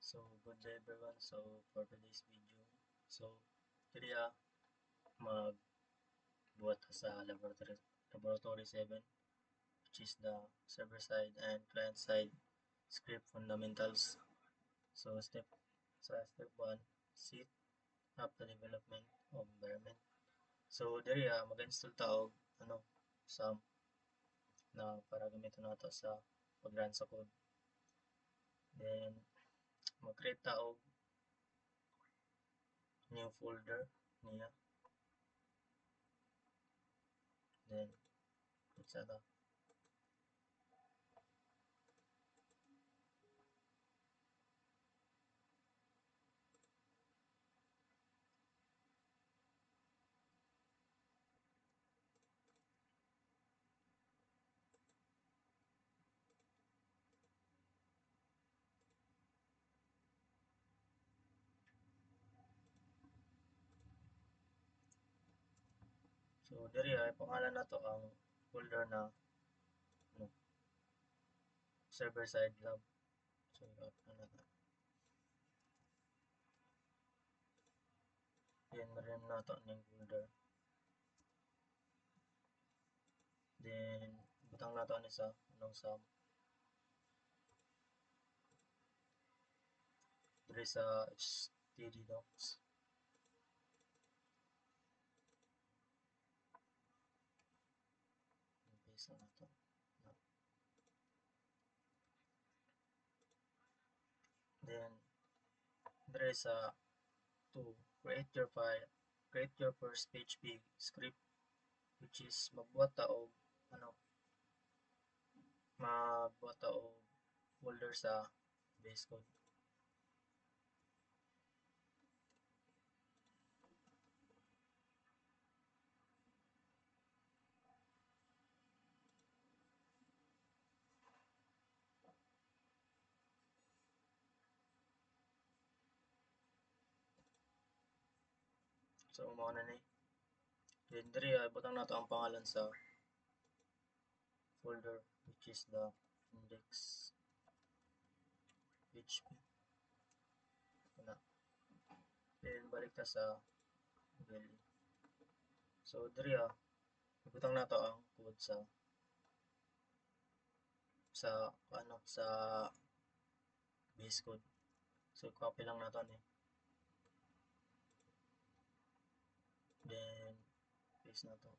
So, good day everyone. So, for today's video, today magbuhat sa laboratory 7, which is the server side and client side script fundamentals. So, step 1, set up the development of environment. So, diri mag-install ta og SAM na para gamiton nato sa pag-run sa code. Then, mag-create ta og new folder niya. Then, putsa ta. So, diri ay pangalan nato ang folder na ano, server side lab. So, ano na. Then, marim nato ng folder. Then, butang nato ni sa anong sum. Diri sa htdocs. Paste na nato. Then, diri sa to create your file, create your first PHP script, which is magbuhat ta og magbuhat ta og folder sa base code. So, mao na ni. Then, diri ay butang nato ang pangalan sa folder, which is the index PHP. Na. Then, balik ta sa build. So, diri ibutang nato ang code sa sa base code. So, copy lang nato ni. Then, paste nato.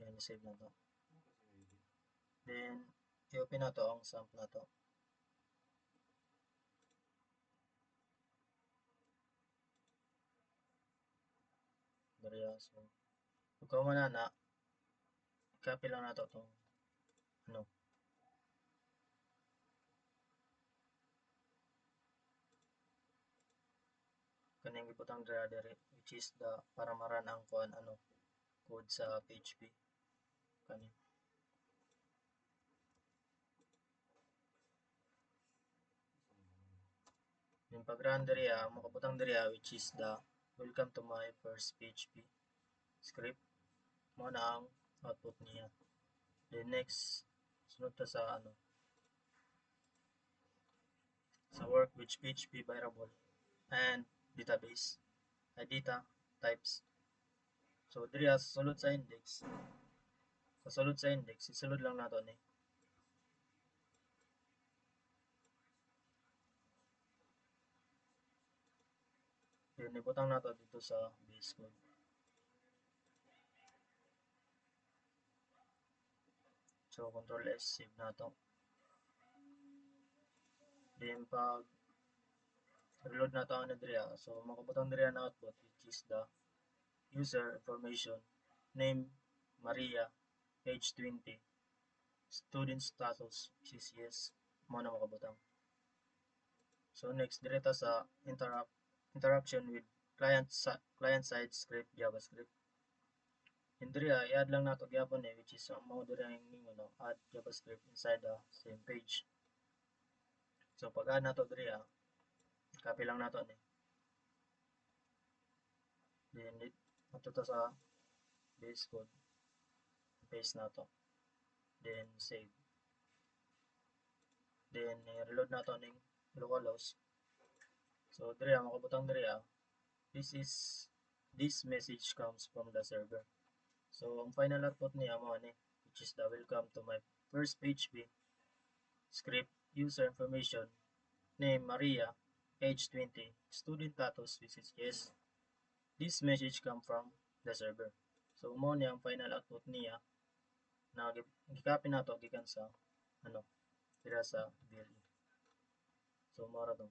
Yan, save nato. Then, i-open nato ang SAMP nato. Diri so, ikaw man na copy lang nato tong ano kaning ibutang diri which is the para maran ang kuan code sa PHP kani. Yung pag-run diri makabutang diri which is the welcome to my first PHP script. Mo na ang output niya. Then next sunod ta sa sa work with PHP variable and database data types. So diri sa sulod sa index, isulod lang nato ni. Then ibutang nato dito sa base code. So control S save nato. Then pag reload nato ang diri so makabutang diri ang output which is the user information, name Maria, age 20, student status which is yes, mo na makabutang. So next diri ta sa interaction with client side script JavaScript. And diri i-add lang nato gyapon which is mao diri ang ningon add JavaScript inside the same page. So pag add nato diri copy lang nato ni. Then ato ta sa base code, paste nato. Then save. Then reload nato ning localhost. So diri makabutang diri this message comes from the server. So ang final output niya mo ni, which is the welcome to my first PHP script, user information, name Maria, age 20, student status, which is yes. This message come from the server. So mo niya ang final output niya na gikopy nato gikan sa dira sa VLE. So mao ra to.